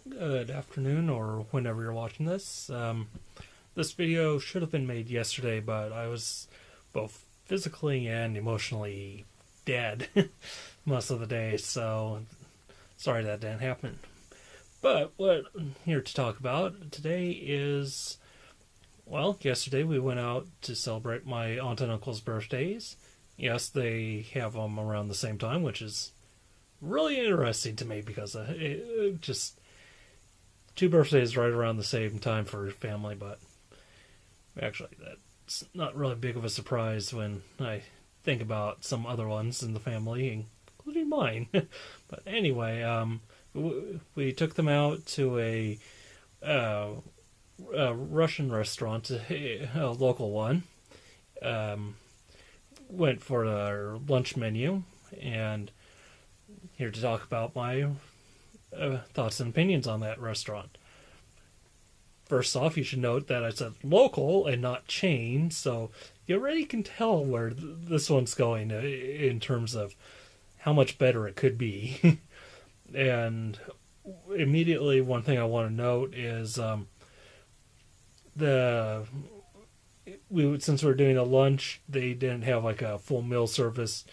Good afternoon, or whenever you're watching this. This video should have been made yesterday, but I was both physically and emotionally dead most of the day, so sorry that didn't happen. But what I'm here to talk about today is, well, yesterday we went out to celebrate my aunt and uncle's birthdays. Yes, they have them around the same time, which is really interesting to me because it just two birthdays right around the same time for family, but actually that's not really big of a surprise when I think about some other ones in the family, including mine. But anyway, we took them out to a Russian restaurant, a local one. Went for our lunch menu, and here to talk about my thoughts and opinions on that restaurant. First off, you should note that I said local and not chain, so you already can tell where this one's going in terms of how much better it could be. And immediately, one thing I want to note is since we're doing a lunch, they didn't have like a full meal service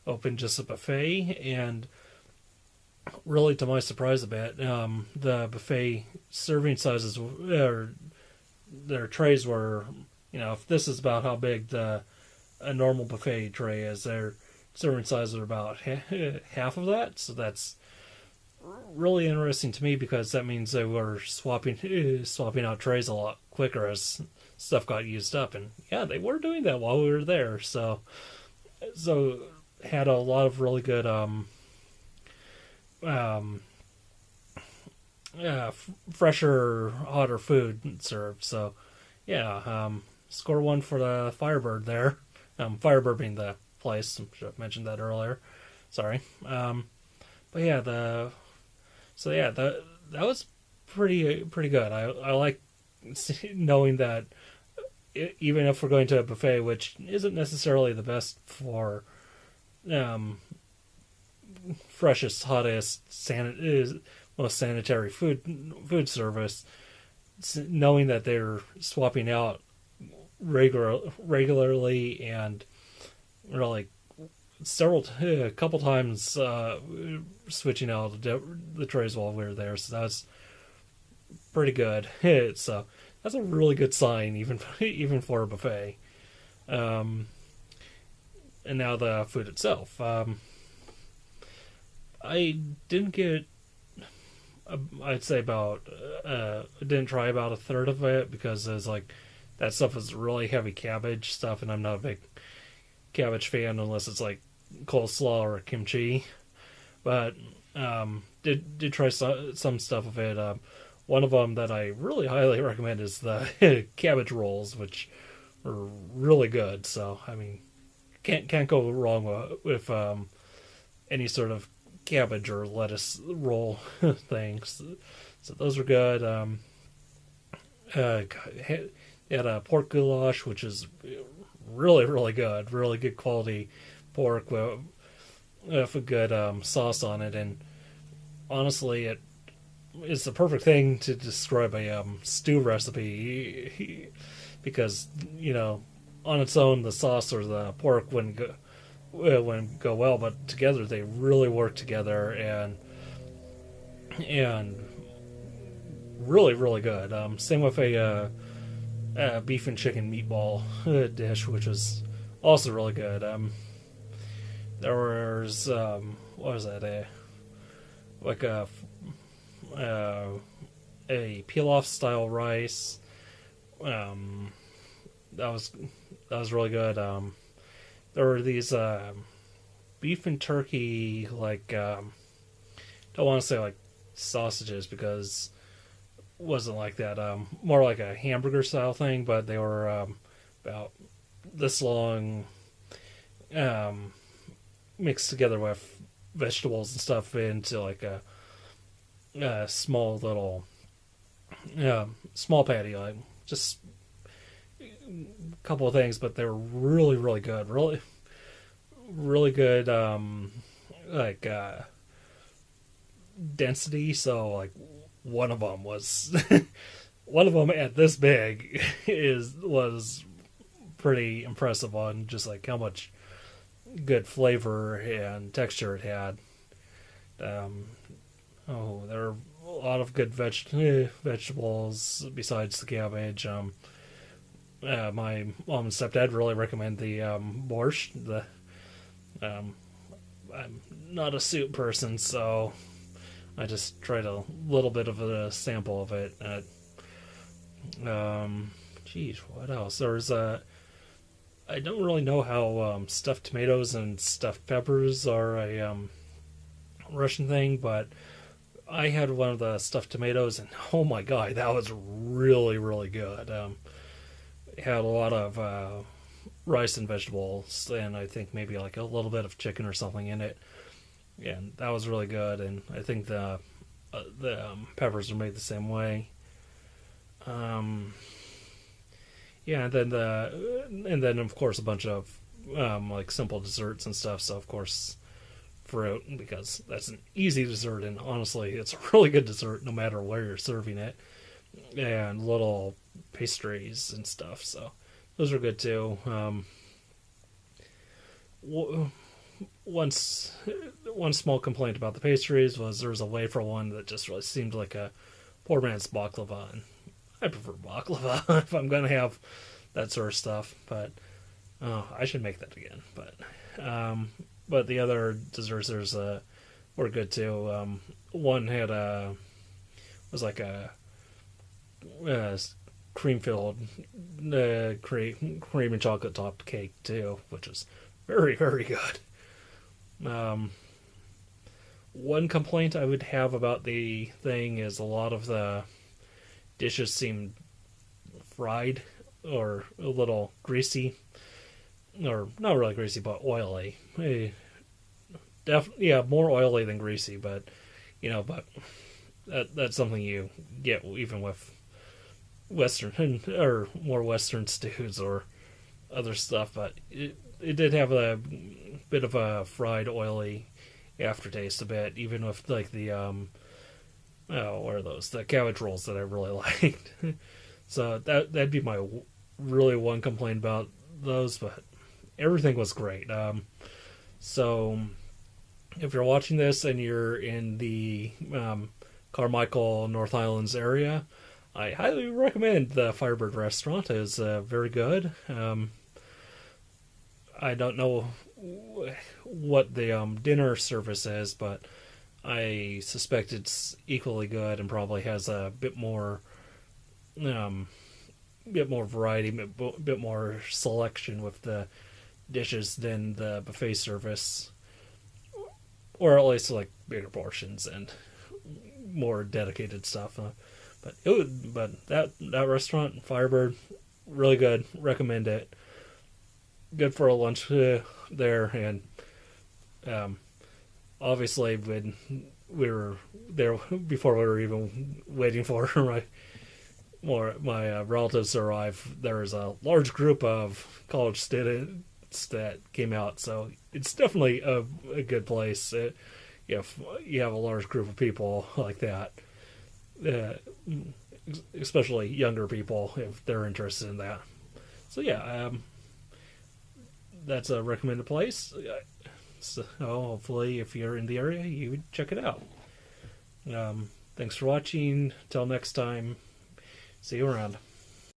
open, just a buffet, and really, to my surprise a bit, the buffet serving sizes, or their trays were, if this is about how big a normal buffet tray is, their serving sizes are about half of that. So that's really interesting to me because that means they were swapping out trays a lot quicker as stuff got used up. And yeah, they were doing that while we were there. So had a lot of really good fresher, hotter food served. So, yeah, score one for the Firebird there. Firebird being the place. I should have mentioned that earlier. Sorry. But yeah, that was pretty good. I like knowing that even if we're going to a buffet, which isn't necessarily the best for freshest, hottest, most sanitary food service, knowing that they're swapping out regularly and really a couple times switching out the trays while we were there, so that's pretty good. So that's a really good sign, even for a buffet. And now the food itself. I didn't get, I'd say about, didn't try about a third of it because it's like, that stuff is really heavy cabbage stuff, and I'm not a big cabbage fan unless it's like coleslaw or kimchi. But, did try some stuff of it. One of them that I really highly recommend is the cabbage rolls, which are really good. So, I mean, can't go wrong with any sort of cabbage or lettuce roll things. So those were good. Had a pork goulash, which is really good. Really good quality pork with a good sauce on it. And honestly, it's the perfect thing to describe a stew recipe because, on its own, the sauce or the pork wouldn't go well, but together they really work together and really good. Same with a beef and chicken meatball dish, which was also really good. There was what was that? A pilaf style rice. That was really good. There were these beef and turkey, don't want to say like sausages because it wasn't like that. More like a hamburger style thing, but they were about this long, mixed together with vegetables and stuff into like a small little, small patty, like just a couple of things, but they were really good. Really good density, so like one of them was one of them at this big was pretty impressive on just like how much good flavor and texture it had. There are a lot of good vegetables besides the cabbage. My mom and stepdad really recommend the borscht. I'm not a soup person, so I just tried a little bit of a sample of it. What else? I don't really know how stuffed tomatoes and stuffed peppers are a Russian thing, but I had one of the stuffed tomatoes, and oh my god, that was really, really good. It had a lot of rice and vegetables, and I think maybe like a little bit of chicken or something in it, and that was really good. And I think the peppers are made the same way. Yeah, and then of course a bunch of like simple desserts and stuff. So of course fruit, because that's an easy dessert, and honestly it's a really good dessert no matter where you're serving it. And little pastries and stuff. So those are good too. One small complaint about the pastries was there was a wafer one that just really seemed like a poor man's baklava, and I prefer baklava if I'm going to have that sort of stuff, but I should make that again. But the other desserts were good too. One had was like a cream-filled cream and chocolate topped cake too, which was very, very good. One complaint I would have about the thing is a lot of the dishes seem fried or a little greasy, or not really greasy, but oily. More oily than greasy, but that's something you get even with Western or more Western stews or other stuff. But it did have a bit of a fried, oily aftertaste a bit, even with like the what are those? The cabbage rolls that I really liked. So that'd be my really one complaint about those, but everything was great. So if you're watching this and you're in the Carmichael, North Islands area, I highly recommend the Firebird Restaurant. It's very good. I don't know what the dinner service is, but I suspect it's equally good and probably has a bit more variety, bit more selection with the dishes than the buffet service, or at least like bigger portions and more dedicated stuff. But that restaurant, Firebird, really good. Recommend it. Good for a lunch there, and obviously when we were there before we were even waiting for my relatives to arrive, there was a large group of college students that came out, so it's definitely a good place if you have a large group of people like that, especially younger people if they're interested in that. So yeah, that's a recommended place. So hopefully if you're in the area, you would check it out. Thanks for watching. Till next time, see you around.